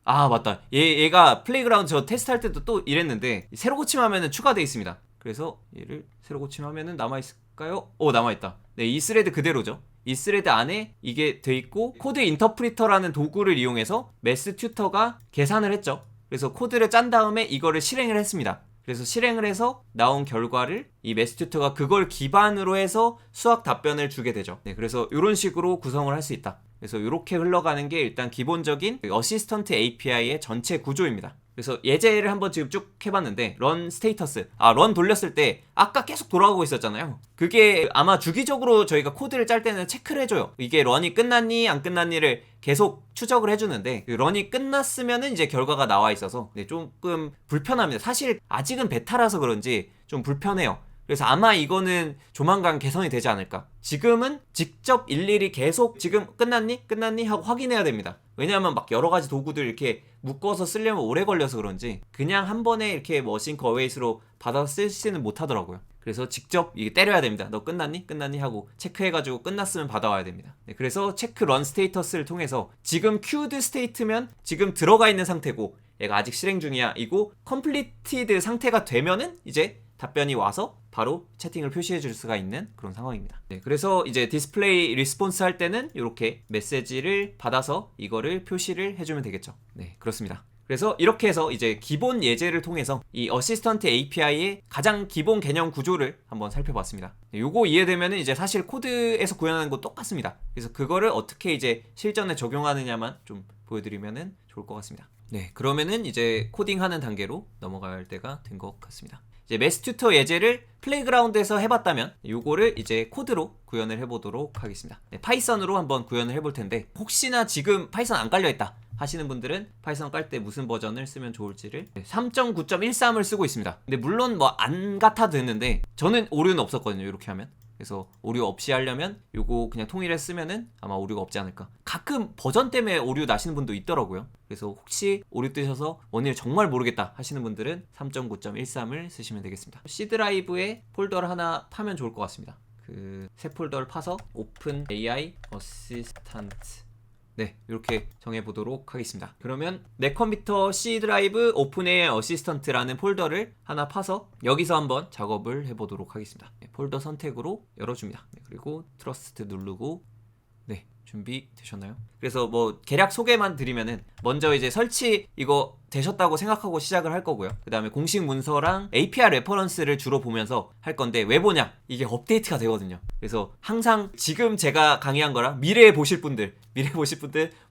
아 맞다. 얘가 플레이그라운드 저 테스트할 때도 또 이랬는데 새로 고침하면은 추가되어 있습니다. 그래서 얘를 새로 고침하면은 남아있을까요? 남아있다. 네, 이 스레드 그대로죠. 이 스레드 안에 이게 돼 있고 코드 인터프리터라는 도구를 이용해서 매스 튜터가 계산을 했죠. 그래서 코드를 짠 다음에 이거를 실행을 했습니다. 그래서 실행을 해서 나온 결과를 이 매스 튜터가 그걸 기반으로 해서 수학 답변을 주게 되죠. 네, 그래서 이런 식으로 구성을 할 수 있다. 그래서 이렇게 흘러가는 게 일단 기본적인 어시스턴트 API의 전체 구조입니다. 그래서 예제를 한번 지금 쭉 해봤는데 런 스테이터스, 런 돌렸을 때 아까 계속 돌아가고 있었잖아요. 그게 아마 주기적으로 저희가 코드를 짤 때는 체크를 해줘요. 이게 런이 끝났니 안 끝났니를 계속 추적을 해주는데 런이 끝났으면은 이제 결과가 나와 있어서 조금 불편합니다. 사실 아직은 베타라서 그런지 좀 불편해요. 그래서 아마 이거는 조만간 개선이 되지 않을까. 지금은 직접 일일이 계속 지금 끝났니? 끝났니? 하고 확인해야 됩니다. 왜냐하면 막 여러 가지 도구들 이렇게 묶어서 쓰려면 오래 걸려서 그런지 그냥 한 번에 이렇게 뭐 싱크 어웨이스로 받아서 쓰지는 못하더라고요. 그래서 직접 이게 때려야 됩니다. 너 끝났니? 끝났니? 하고 체크해가지고 끝났으면 받아와야 됩니다. 네, 그래서 체크 런 스테이터스를 통해서 지금 큐드 스테이트면 지금 들어가 있는 상태고 얘가 아직 실행 중이야 이고 컴플리티드 상태가 되면은 이제 답변이 와서 바로 채팅을 표시해 줄 수가 있는 그런 상황입니다. 네, 그래서 이제 디스플레이 리스폰스 할 때는 이렇게 메시지를 받아서 이거를 표시를 해주면 되겠죠. 네, 그렇습니다. 그래서 이렇게 해서 이제 기본 예제를 통해서 이 어시스턴트 API의 가장 기본 개념 구조를 한번 살펴봤습니다. 네, 요거 이해되면은 이제 사실 코드에서 구현하는 거 똑같습니다. 그래서 그거를 어떻게 이제 실전에 적용하느냐만 좀 보여드리면은 좋을 것 같습니다. 네, 그러면은 이제 코딩하는 단계로 넘어갈 때가 된 것 같습니다. 이제 매스 튜터 예제를 플레이그라운드에서 해봤다면 요거를 이제 코드로 구현을 해보도록 하겠습니다. 네, 파이썬으로 한번 구현을 해볼 텐데 혹시나 지금 파이썬 안 깔려있다 하시는 분들은 파이썬 깔 때 무슨 버전을 쓰면 좋을지를 3.9.13을 쓰고 있습니다. 근데 물론 뭐 안 같아도 되는데 저는 오류는 없었거든요. 이렇게 하면. 그래서 오류 없이 하려면 요거 그냥 통일해 쓰면은 아마 오류가 없지 않을까. 가끔 버전 때문에 오류 나시는 분도 있더라고요. 그래서 혹시 오류 뜨셔서 원인을 정말 모르겠다 하시는 분들은 3.9.13을 쓰시면 되겠습니다. C 드라이브에 폴더를 하나 파면 좋을 것 같습니다. 그 새 폴더를 파서 오픈 AI 어시스턴트 네, 이렇게 정해보도록 하겠습니다. 그러면 내 컴퓨터 C 드라이브 오픈 AI 어시스턴트라는 폴더를 하나 파서 여기서 한번 작업을 해보도록 하겠습니다. 네, 폴더 선택으로 열어줍니다. 네, 그리고 트러스트 누르고 네, 준비되셨나요? 그래서 뭐 계략 소개만 드리면은 먼저 이제 설치 이거 되셨다고 생각하고 시작을 할 거고요. 그 다음에 공식 문서랑 API 레퍼런스를 주로 보면서 할 건데 왜 보냐? 이게 업데이트가 되거든요. 그래서 항상 지금 제가 강의한 거랑 미래에 보실 분들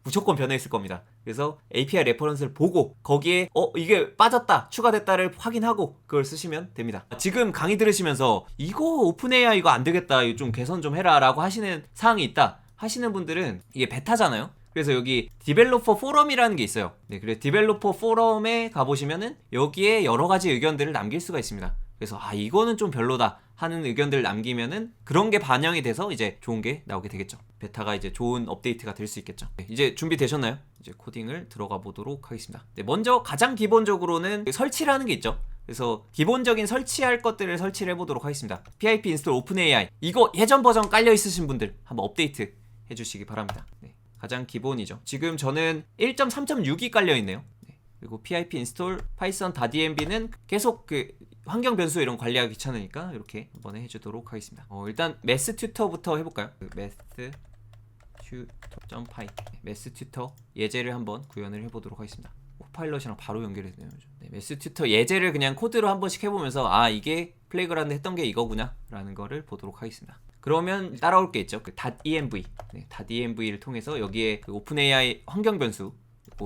무조건 변해 있을 겁니다. 그래서 API 레퍼런스를 보고 거기에 이게 빠졌다, 추가됐다를 확인하고 그걸 쓰시면 됩니다. 지금 강의 들으시면서 이거 오픈 AI 이거 안 되겠다, 이거 좀 개선 좀 해라 라고 하시는 사항이 있다 하시는 분들은 이게 베타잖아요. 그래서 여기 디벨로퍼 포럼이라는 게 있어요. 네, 그래서 디벨로퍼 포럼에 가보시면은 여기에 여러 가지 의견들을 남길 수가 있습니다. 그래서 이거는 좀 별로다 하는 의견들을 남기면은 그런 게 반영이 돼서 이제 좋은 게 나오게 되겠죠. 베타가 이제 좋은 업데이트가 될 수 있겠죠. 네, 이제 준비되셨나요? 이제 코딩을 들어가 보도록 하겠습니다. 네, 먼저 가장 기본적으로는 설치라는 게 있죠. 그래서 기본적인 설치할 것들을 설치를 해보도록 하겠습니다. pip install openai 이거 예전 버전 깔려 있으신 분들 한번 업데이트 해주시기 바랍니다. 네, 가장 기본이죠. 지금 저는 1.3.6이 깔려 있네요. 네, 그리고 pip install python.dmb는 계속 그 환경 변수 이런 관리하기 귀찮으니까 이렇게 한번 해주도록 하겠습니다. 일단 매스 튜터부터 해볼까요? 매스 튜터.py 매스 튜터 예제를 한번 구현을 해보도록 하겠습니다. 코파일럿이랑 바로 연결이 되네요. 네, 매스 튜터 예제를 그냥 코드로 한 번씩 해보면서 이게 플레이그라운드 했던 게 이거구나 라는 거를 보도록 하겠습니다. 그러면 따라올 게 있죠. 그 .env 네, .env를 통해서 여기에 그 오픈AI 환경 변수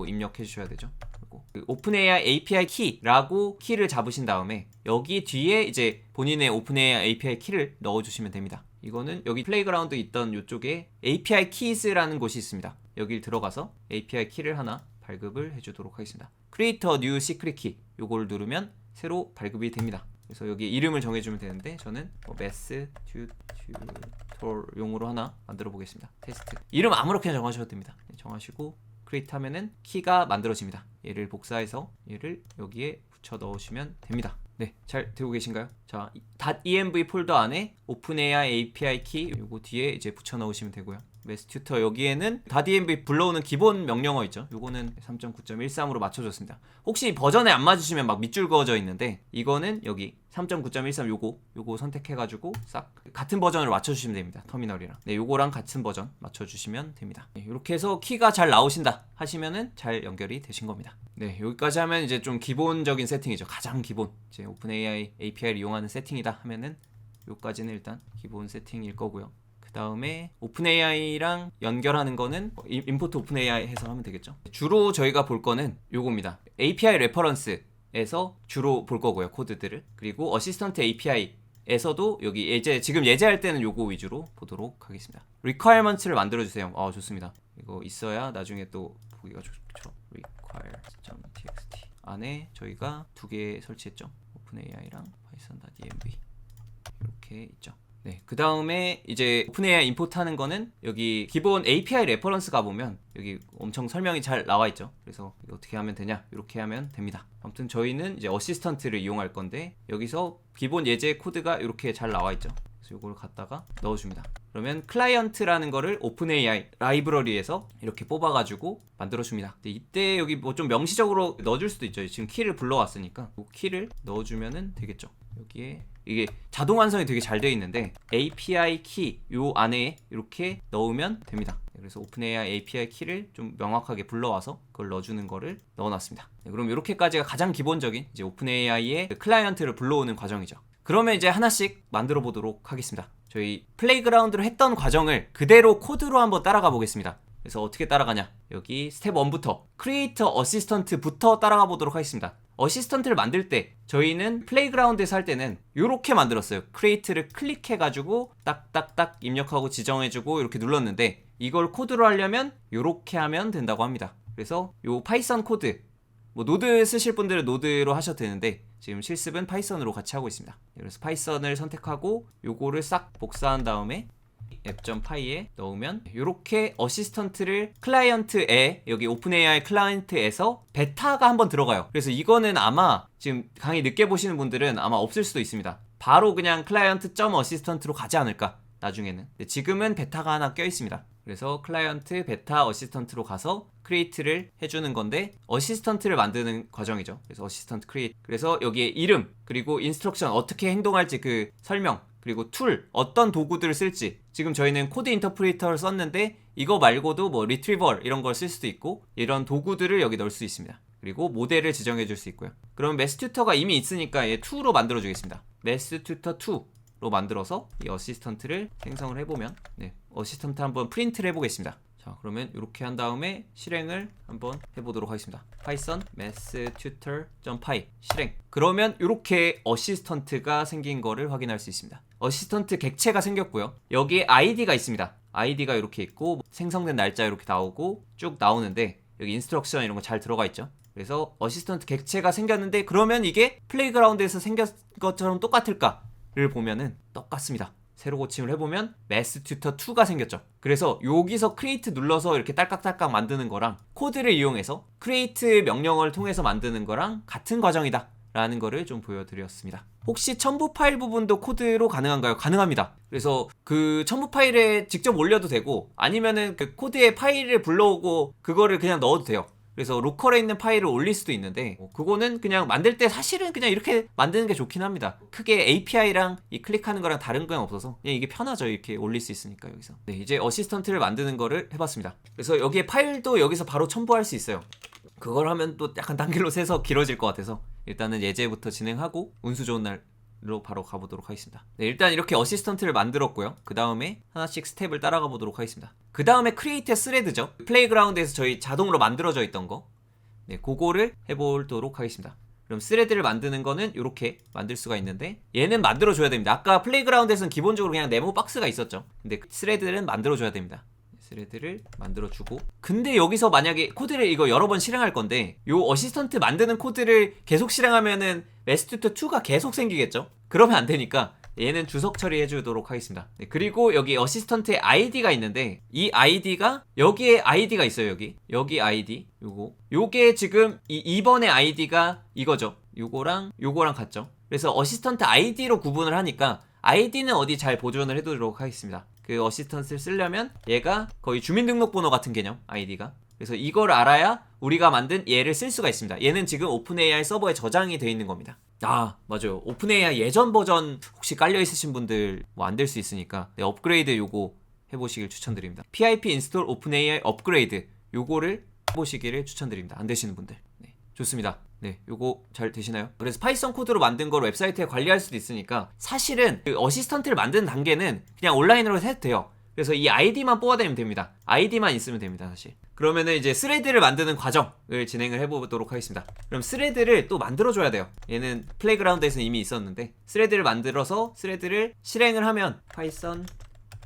입력해 주셔야 되죠. 그리고 그 오픈AI API 키라고 키를 잡으신 다음에 여기 뒤에 이제 본인의 오픈AI API 키를 넣어 주시면 됩니다. 이거는 여기 플레이그라운드 있던 이쪽에 API keys라는 곳이 있습니다. 여길 들어가서 API 키를 하나 발급을 해주도록 하겠습니다. Create a new secret key 요걸 누르면 새로 발급이 됩니다. 그래서 여기 이름을 정해주면 되는데 저는 매스 튜토 용으로 하나 만들어 보겠습니다. 테스트 이름 아무렇게나 정하셔도 됩니다. 네, 정하시고 create 하면은 키가 만들어집니다. 얘를 복사해서 얘를 여기에 붙여 넣으시면 됩니다. 네, 잘 되고 계신가요? 자, .env 폴더 안에 OpenAI API 키 요거 뒤에 이제 붙여 넣으시면 되고요. 매스 튜터 여기에는 .env 불러오는 기본 명령어 있죠. 요거는 3.9.13으로 맞춰줬습니다. 혹시 버전에 안 맞으시면 막 밑줄 그어져 있는데 이거는 여기 3.9.13 요거 선택해가지고 싹 같은 버전으로 맞춰주시면 됩니다. 터미널이랑 요거랑 같은 버전 맞춰주시면 됩니다. 네, 이렇게 해서 키가 잘 나오신다 하시면은 잘 연결이 되신 겁니다. 네, 여기까지 하면 이제 좀 기본적인 세팅이죠. 가장 기본 이제 오픈AI API를 이용하는 세팅이다 하면은 요까지는 일단 기본 세팅일 거고요. 그 다음에 오픈AI랑 연결하는 거는 임포트 오픈AI 해서 하면 되겠죠. 주로 저희가 볼 거는 요겁니다. API 레퍼런스에서 주로 볼 거고요. 코드들을. 그리고 어시스턴트 API에서도 여기 지금 예제할 때는 요거 위주로 보도록 하겠습니다. requirements를 만들어주세요. 좋습니다. 이거 있어야 나중에 또 보기가 좋죠. require.txt 안에 저희가 두 개 설치했죠. 오픈AI랑 python.env 이렇게 있죠. 네, 그 다음에 이제 오픈AI 임포트하는 거는 여기 기본 API 레퍼런스 가보면 여기 엄청 설명이 잘 나와 있죠. 그래서 어떻게 하면 되냐, 이렇게 하면 됩니다. 아무튼 저희는 이제 어시스턴트를 이용할 건데 여기서 기본 예제 코드가 이렇게 잘 나와 있죠. 그래서 이걸 갖다가 넣어줍니다. 그러면 클라이언트라는 거를 오픈AI 라이브러리에서 이렇게 뽑아가지고 만들어줍니다. 이때 여기 뭐 좀 명시적으로 넣어줄 수도 있죠. 지금 키를 불러왔으니까 이 키를 넣어주면은 되겠죠. 여기에 이게 자동 완성이 되게 잘 되어 있는데 API 키 요 안에 이렇게 넣으면 됩니다. 그래서 오픈AI API 키를 좀 명확하게 불러와서 그걸 넣어주는 거를 넣어놨습니다. 그럼 이렇게까지가 가장 기본적인 이제 오픈AI의 클라이언트를 불러오는 과정이죠. 그러면 이제 하나씩 만들어 보도록 하겠습니다. 저희 플레이그라운드로 했던 과정을 그대로 코드로 한번 따라가 보겠습니다. 그래서 어떻게 따라가냐, 여기 스텝 1부터 크리에이터 어시스턴트부터 따라가 보도록 하겠습니다. 어시스턴트를 만들 때 저희는 플레이그라운드에서 할 때는 이렇게 만들었어요. 크리에이트를 클릭해가지고 딱딱딱 입력하고 지정해주고 이렇게 눌렀는데 이걸 코드로 하려면 이렇게 하면 된다고 합니다. 그래서 요 파이썬 코드, 뭐 노드 쓰실 분들은 노드로 하셔도 되는데 지금 실습은 파이썬으로 같이 하고 있습니다. 그래서 파이썬을 선택하고 요거를 싹 복사한 다음에 app.py에 넣으면 이렇게 어시스턴트를 클라이언트에, 여기 오픈AI 클라이언트에서 베타가 한번 들어가요. 그래서 이거는 아마 지금 강의 늦게 보시는 분들은 아마 없을 수도 있습니다. 바로 그냥 클라이언트.어시스턴트로 가지 않을까, 나중에는. 근데 지금은 베타가 하나 껴 있습니다. 그래서 클라이언트 베타 어시스턴트로 가서 크리에이트를 해주는 건데 어시스턴트를 만드는 과정이죠. 그래서 어시스턴트 크리에이트, 그래서 여기에 이름 그리고 인스트럭션, 어떻게 행동할지 그 설명, 그리고 툴, 어떤 도구들을 쓸지. 지금 저희는 코드 인터프리터를 썼는데 이거 말고도 뭐 리트리버 이런 걸 쓸 수도 있고 이런 도구들을 여기 넣을 수 있습니다. 그리고 모델을 지정해 줄 수 있고요. 그럼 메스튜터가 이미 있으니까 얘 2로 만들어 주겠습니다. 메스튜터 2로 만들어서 이 어시스턴트를 생성을 해보면, 네, 어시스턴트 한번 프린트를 해보겠습니다. 자, 그러면 이렇게 한 다음에 실행을 한번 해보도록 하겠습니다. python messtutor.py 실행. 그러면 이렇게 어시스턴트가 생긴 거를 확인할 수 있습니다. 어시스턴트 객체가 생겼고요. 여기에 아이디가 있습니다. 아이디가 이렇게 있고 생성된 날짜 이렇게 나오고 쭉 나오는데 여기 인스트럭션 이런 거 잘 들어가 있죠. 그래서 어시스턴트 객체가 생겼는데 그러면 이게 플레이그라운드에서 생겼 것처럼 똑같을까를 보면은 똑같습니다. 새로 고침을 해보면 messtutor2가 생겼죠. 그래서 여기서 create 눌러서 이렇게 딸깍딸깍 만드는 거랑 코드를 이용해서 create 명령어를 통해서 만드는 거랑 같은 과정이다 라는 거를 좀 보여드렸습니다. 혹시 첨부 파일 부분도 코드로 가능한가요? 가능합니다. 그래서 그 첨부 파일에 직접 올려도 되고 아니면은 그 코드에 파일을 불러오고 그거를 그냥 넣어도 돼요. 그래서 로컬에 있는 파일을 올릴 수도 있는데 그거는 그냥 만들 때 사실은 그냥 이렇게 만드는 게 좋긴 합니다. 크게 API랑 이 클릭하는 거랑 다른 건 없어서 그냥 이게 편하죠. 이렇게 올릴 수 있으니까 여기서. 네, 이제 어시스턴트를 만드는 거를 해봤습니다. 그래서 여기에 파일도 여기서 바로 첨부할 수 있어요. 그걸 하면 또 약간 단계로 세서 길어질 것 같아서 일단은 예제부터 진행하고 운수 좋은 날로 바로 가보도록 하겠습니다. 네, 일단 이렇게 어시스턴트를 만들었고요. 그 다음에 하나씩 스텝을 따라가 보도록 하겠습니다. 그 다음에 크리에이트 스레드죠. 플레이그라운드에서 저희 자동으로 만들어져 있던 거, 네, 그거를 해보도록 하겠습니다. 그럼 스레드를 만드는 거는 이렇게 만들 수가 있는데 얘는 만들어줘야 됩니다. 아까 플레이그라운드에서는 기본적으로 그냥 네모 박스가 있었죠. 근데 스레드는 만들어줘야 됩니다. 스레드를 만들어주고, 근데 여기서 만약에 코드를 이거 여러 번 실행할 건데 요 어시스턴트 만드는 코드를 계속 실행하면은 메스튜터2가 계속 생기겠죠? 그러면 안 되니까 얘는 주석 처리해 주도록 하겠습니다. 네, 그리고 여기 어시스턴트의 아이디가 있는데 이 아이디가 여기에 아이디가 있어요. 여기 아이디 요게 지금 이 2번의 아이디가 이거죠. 요거랑 같죠. 그래서 어시스턴트 아이디로 구분을 하니까 아이디는 어디 잘 보존을 해두도록 하겠습니다. 그 어시스턴트를 쓰려면 얘가 거의 주민등록번호 같은 개념, 아이디가. 그래서 이걸 알아야 우리가 만든 얘를 쓸 수가 있습니다. 얘는 지금 오픈AI 서버에 저장이 되어 있는 겁니다. 아, 맞아요. 오픈AI 예전 버전 혹시 깔려 있으신 분들 뭐 안 될 수 있으니까 네, 업그레이드 요거 해보시길 추천드립니다. PIP 인스톨 오픈AI 업그레이드 요거를 해보시기를 추천드립니다. 안 되시는 분들. 네, 좋습니다. 네, 요거 잘 되시나요? 그래서 파이썬 코드로 만든 걸 웹사이트에 관리할 수도 있으니까 사실은 그 어시스턴트를 만드는 단계는 그냥 온라인으로 해도 돼요. 그래서 이 아이디만 뽑아내면 됩니다. 아이디만 있으면 됩니다, 사실. 그러면은 이제 스레드를 만드는 과정을 진행을 해보도록 하겠습니다. 그럼 스레드를 또 만들어줘야 돼요. 얘는 플레이그라운드에서는 이미 있었는데 스레드를 만들어서 스레드를 실행을 하면 python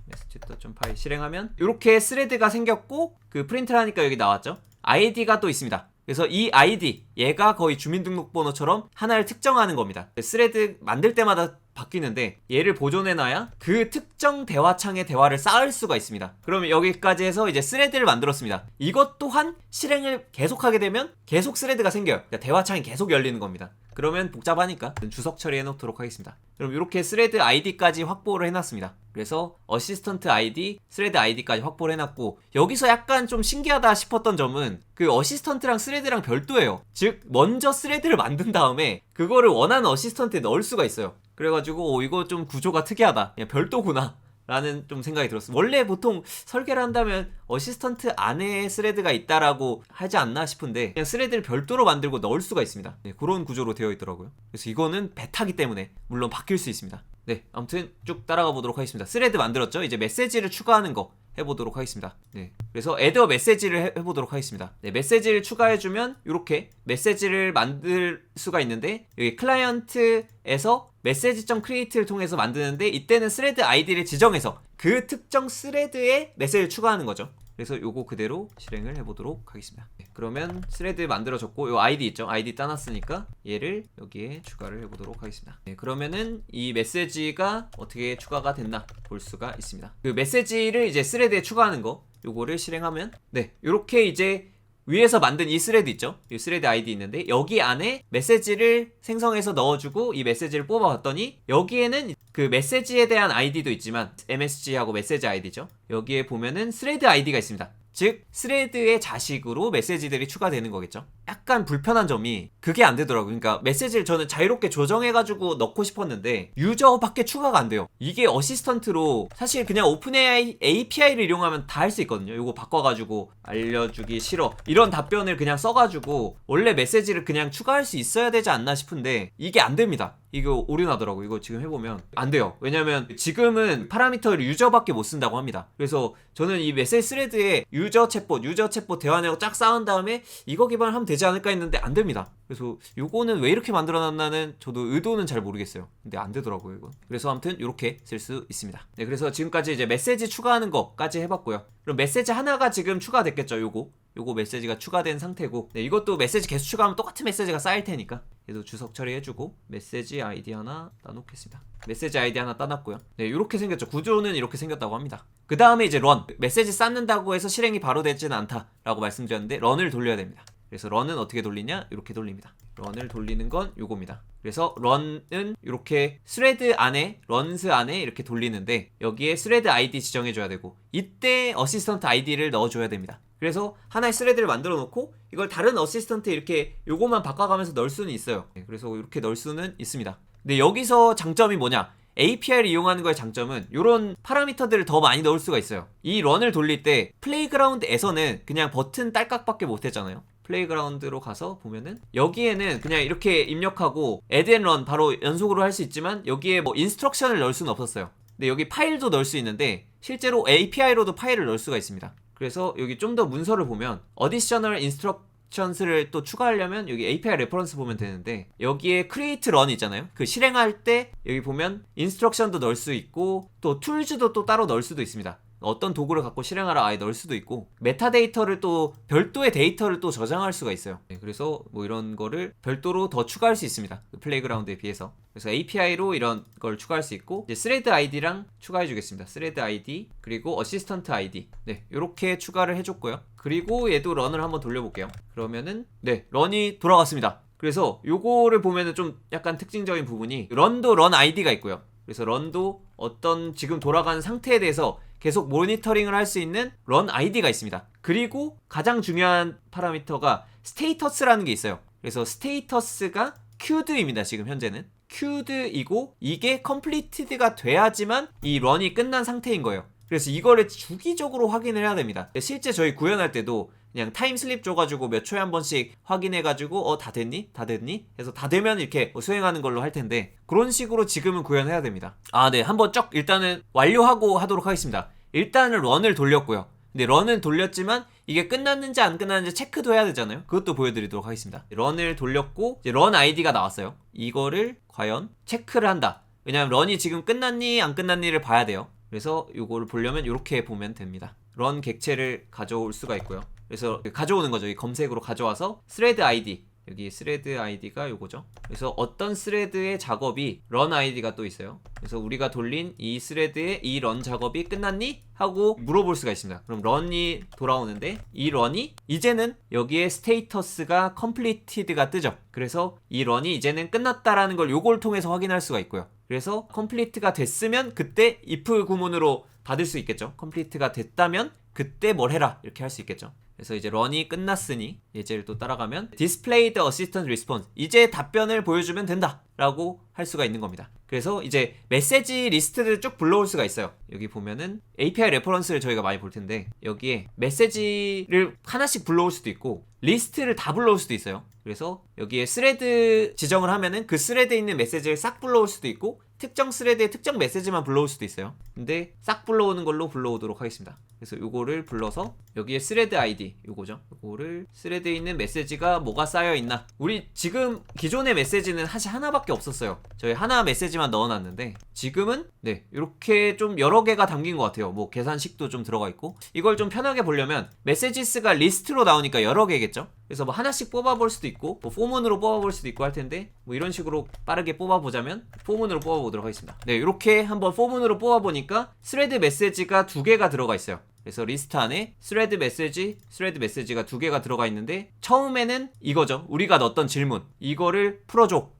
messtutor.py 실행하면 이렇게 스레드가 생겼고 그 프린트를 하니까 여기 나왔죠. 아이디가 또 있습니다. 그래서 이 아이디, 얘가 거의 주민등록번호처럼 하나를 특정하는 겁니다. 스레드 만들 때마다 바뀌는데 얘를 보존해놔야 그 특정 대화창의 대화를 쌓을 수가 있습니다. 그러면 여기까지 해서 이제 스레드를 만들었습니다. 이것 또한 실행을 계속하게 되면 계속 스레드가 생겨요. 그러니까 대화창이 계속 열리는 겁니다. 그러면 복잡하니까 주석 처리해 놓도록 하겠습니다. 그럼 이렇게 스레드 아이디까지 확보를 해놨습니다. 그래서 어시스턴트 아이디, 스레드 아이디까지 확보를 해놨고, 여기서 약간 좀 신기하다 싶었던 점은 그 어시스턴트랑 스레드랑 별도예요. 즉 먼저 스레드를 만든 다음에 그거를 원하는 어시스턴트에 넣을 수가 있어요. 그래가지고 이거 좀 구조가 특이하다, 그냥 별도구나 라는 좀 생각이 들었어요. 원래 보통 설계를 한다면 어시스턴트 안에 스레드가 있다라고 하지 않나 싶은데 그냥 스레드를 별도로 만들고 넣을 수가 있습니다. 네, 그런 구조로 되어 있더라고요. 그래서 이거는 베타기 때문에 물론 바뀔 수 있습니다. 네, 아무튼 쭉 따라가 보도록 하겠습니다. 스레드 만들었죠? 이제 메시지를 추가하는 거 해보도록 하겠습니다. 네, 그래서 애드 메시지를 해보도록 하겠습니다. 네, 메시지를 추가해주면 이렇게 메시지를 만들 수가 있는데, 여기 클라이언트에서 메시지.create를 통해서 만드는데, 이때는 스레드 아이디를 지정해서 그 특정 스레드에 메시지를 추가하는 거죠. 그래서 요거 그대로 실행을 해보도록 하겠습니다. 네, 그러면 스레드 만들어졌고, 요 아이디 있죠? 아이디 따놨으니까 얘를 여기에 추가를 해보도록 하겠습니다. 네, 그러면은 이 메시지가 어떻게 추가가 됐나 볼 수가 있습니다. 그 메시지를 이제 스레드에 추가하는 거, 요거를 실행하면, 네, 요렇게 이제 위에서 만든 이 스레드 있죠? 이 스레드 아이디 있는데 여기 안에 메시지를 생성해서 넣어주고 이 메시지를 뽑아봤더니 여기에는 그 메시지에 대한 아이디도 있지만 MSG하고 메시지 아이디죠? 여기에 보면은 스레드 아이디가 있습니다. 즉 스레드의 자식으로 메시지들이 추가되는 거겠죠. 약간 불편한 점이 그게 안 되더라고요. 그러니까 메시지를 저는 자유롭게 조정해가지고 넣고 싶었는데 유저밖에 추가가 안 돼요. 이게 어시스턴트로 사실 그냥 오픈AI API를 이용하면 다 할 수 있거든요. 이거 바꿔가지고 알려주기 싫어 이런 답변을 그냥 써가지고 원래 메시지를 그냥 추가할 수 있어야 되지 않나 싶은데 이게 안 됩니다. 이거 오류나더라고. 이거 지금 해보면 안 돼요. 왜냐면 지금은 파라미터를 유저밖에 못 쓴다고 합니다. 그래서 저는 이 메시지 스레드에 유저 챗봇 대화 내용 쫙 쌓은 다음에 이거 기반을 하면 되지 않을까 했는데 안 됩니다. 그래서 요거는 왜 이렇게 만들어놨나는 저도 의도는 잘 모르겠어요. 근데 안 되더라고요, 이거. 그래서 아무튼 이렇게 쓸 수 있습니다. 네, 그래서 지금까지 이제 메시지 추가하는 거까지 해봤고요. 그럼 메시지 하나가 지금 추가됐겠죠, 요거 메시지가 추가된 상태고, 네, 이것도 메시지 계속 추가하면 똑같은 메시지가 쌓일 테니까 얘도 주석 처리해주고 메시지 아이디 하나 따놓겠습니다. 메시지 아이디 하나 따놨고요. 네, 이렇게 생겼죠. 구조는 이렇게 생겼다고 합니다. 그 다음에 이제 런, 메시지 쌓는다고 해서 실행이 바로 되지는 않다라고 말씀드렸는데 런을 돌려야 됩니다. 그래서 런은 어떻게 돌리냐? 이렇게 돌립니다. 런을 돌리는 건 요겁니다. 그래서 런은 이렇게 스레드 안에, 런스 안에 이렇게 돌리는데 여기에 스레드 아이디 지정해줘야 되고 이때 어시스턴트 아이디를 넣어줘야 됩니다. 그래서 하나의 스레드를 만들어 놓고 이걸 다른 어시스턴트에 이렇게 요것만 바꿔가면서 넣을 수는 있어요. 그래서 이렇게 넣을 수는 있습니다. 근데 여기서 장점이 뭐냐? API를 이용하는 거의 장점은 이런 파라미터들을 더 많이 넣을 수가 있어요. 이 런을 돌릴 때 플레이그라운드에서는 그냥 버튼 딸깍밖에 못했잖아요. 플레이그라운드로 가서 보면은 여기에는 그냥 이렇게 입력하고 add and run 바로 연속으로 할 수 있지만 여기에 뭐 인스트럭션을 넣을 수는 없었어요. 근데 여기 파일도 넣을 수 있는데 실제로 API로도 파일을 넣을 수가 있습니다. 그래서 여기 좀 더 문서를 보면 additional instructions를 또 추가하려면 여기 API 레퍼런스 보면 되는데 여기에 create run 있잖아요. 그 실행할 때 여기 보면 instruction도 넣을 수 있고 또 tools도 또 따로 넣을 수도 있습니다. 어떤 도구를 갖고 실행하라 아예 넣을 수도 있고 메타데이터를 또 별도의 데이터를 또 저장할 수가 있어요. 네, 그래서 뭐 이런 거를 별도로 더 추가할 수 있습니다. 그 플레이그라운드에 비해서. 그래서 API로 이런 걸 추가할 수 있고 이제 스레드 아이디랑 추가해 주겠습니다. 스레드 아이디 그리고 어시스턴트 아이디 네, 이렇게 추가를 해줬고요. 그리고 얘도 런을 한번 돌려볼게요. 그러면은 네, 런이 돌아갔습니다. 그래서 요거를 보면은 좀 약간 특징적인 부분이 런도 런 아이디가 있고요. 그래서 런도 어떤 지금 돌아가는 상태에 대해서 계속 모니터링을 할 수 있는 런 아이디가 있습니다. 그리고 가장 중요한 파라미터가 스테이터스라는 게 있어요. 그래서 스테이터스가 queued입니다. 지금 현재는 queued이고 이게 completed가 돼야지만 이 런이 끝난 상태인 거예요. 그래서 이거를 주기적으로 확인을 해야 됩니다. 실제 저희 구현할 때도 그냥 타임슬립 줘가지고 몇 초에 한 번씩 확인해가지고 다 됐니? 다 됐니? 해서 다 되면 이렇게 수행하는 걸로 할 텐데 그런 식으로 지금은 구현해야 됩니다. 네, 한번 쭉 일단은 완료하고 하도록 하겠습니다. 일단은 런을 돌렸고요. 근데 런은 돌렸지만 이게 끝났는지 안 끝났는지 체크도 해야 되잖아요. 그것도 보여드리도록 하겠습니다. 런을 돌렸고 이제 런 아이디가 나왔어요. 이거를 과연 체크를 한다. 왜냐면 런이 지금 끝났니 안 끝났니를 봐야 돼요. 그래서 이거를 보려면 이렇게 보면 됩니다. 런 객체를 가져올 수가 있고요. 그래서 가져오는 거죠. 이 검색으로 가져와서 스레드 아이디, 여기 스레드 아이디가 요거죠. 그래서 어떤 스레드의 작업이 런 아이디가 또 있어요. 그래서 우리가 돌린 이 스레드의 이 런 작업이 끝났니? 하고 물어볼 수가 있습니다. 그럼 런이 돌아오는데 이 런이 이제는 여기에 스테이터스가 completed가 뜨죠. 그래서 이 런이 이제는 끝났다라는 걸 요걸 통해서 확인할 수가 있고요. 그래서 complete가 됐으면 그때 if 구문으로 받을 수 있겠죠. complete가 됐다면 그때 뭘 해라 이렇게 할 수 있겠죠. 그래서 이제 런이 끝났으니 예제를 또 따라가면 display the assistant response, 이제 답변을 보여주면 된다 라고 할 수가 있는 겁니다. 그래서 이제 메시지 리스트를 쭉 불러올 수가 있어요. 여기 보면은 API 레퍼런스를 저희가 많이 볼 텐데 여기에 메시지를 하나씩 불러올 수도 있고 리스트를 다 불러올 수도 있어요. 그래서 여기에 스레드 지정을 하면은 그 스레드에 있는 메시지를 싹 불러올 수도 있고 특정 스레드의 특정 메시지만 불러올 수도 있어요. 근데 싹 불러오는 걸로 불러오도록 하겠습니다. 그래서 요거를 불러서 여기에 스레드 아이디 요거죠. 요거를 스레드에 있는 메시지가 뭐가 쌓여 있나. 우리 지금 기존의 메시지는 사실 하나밖에 없었어요. 저희 하나 메시지만 넣어놨는데 지금은 네 이렇게 좀 여러 개가 담긴 것 같아요. 뭐 계산식도 좀 들어가 있고 이걸 좀 편하게 보려면 메시지스가 리스트로 나오니까 여러 개겠죠. 그래서 뭐 하나씩 뽑아볼 수도 있고 뭐 포문으로 뽑아볼 수도 있고 할 텐데 뭐 이런 식으로 빠르게 뽑아보자면 포문으로 뽑아보도록 하겠습니다. 네 이렇게 한번 포문으로 뽑아보니까 스레드 메시지가 2개가 들어가 있어요. 그래서 리스트 안에 스레드 메시지가 2개가 들어가 있는데 처음에는 이거죠. 우리가 넣었던 질문 이거를 풀어줘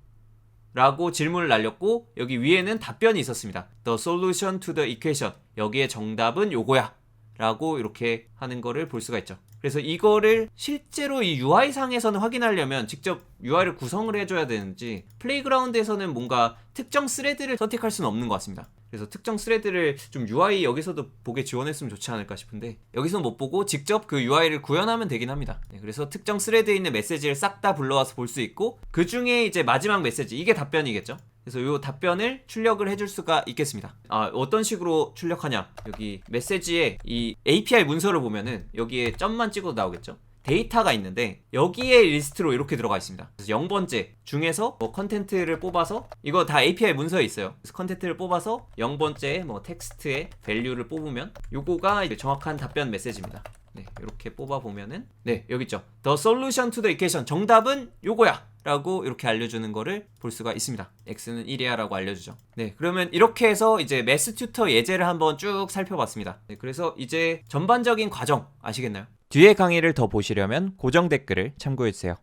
라고 질문을 날렸고 여기 위에는 답변이 있었습니다. The solution to the equation, 여기에 정답은 요거야 라고 이렇게 하는 거를 볼 수가 있죠. 그래서 이거를 실제로 이 UI상에서는 확인하려면 직접 UI를 구성을 해줘야 되는지 플레이그라운드에서는 뭔가 특정 스레드를 선택할 수는 없는 것 같습니다. 그래서 특정 스레드를 좀 UI 여기서도 보게 지원했으면 좋지 않을까 싶은데 여기서는 못 보고 직접 그 UI를 구현하면 되긴 합니다. 네, 그래서 특정 스레드에 있는 메시지를 싹 다 불러와서 볼 수 있고 그 중에 이제 마지막 메시지 이게 답변이겠죠. 그래서 이 답변을 출력을 해줄 수가 있겠습니다. 어떤 식으로 출력하냐, 여기 메시지에 이 API 문서를 보면은 여기에 점만 찍어도 나오겠죠. 데이터가 있는데 여기에 리스트로 이렇게 들어가 있습니다. 그래서 0번째 중에서 뭐 컨텐트를 뽑아서 이거 다 API 문서에 있어요. 그래서 컨텐트를 뽑아서 0번째 뭐 텍스트의 밸류를 뽑으면 요거가 이제 정확한 답변 메시지입니다. 네, 이렇게 뽑아보면은 네 여기 있죠. The solution to the equation, 정답은 요거야 라고 이렇게 알려주는 거를 볼 수가 있습니다. x는 1이야 라고 알려주죠. 네, 그러면 이렇게 해서 이제 매스 튜터 예제를 한번 쭉 살펴봤습니다. 네, 그래서 이제 전반적인 과정 아시겠나요? 뒤에 강의를 더 보시려면 고정 댓글을 참고해주세요.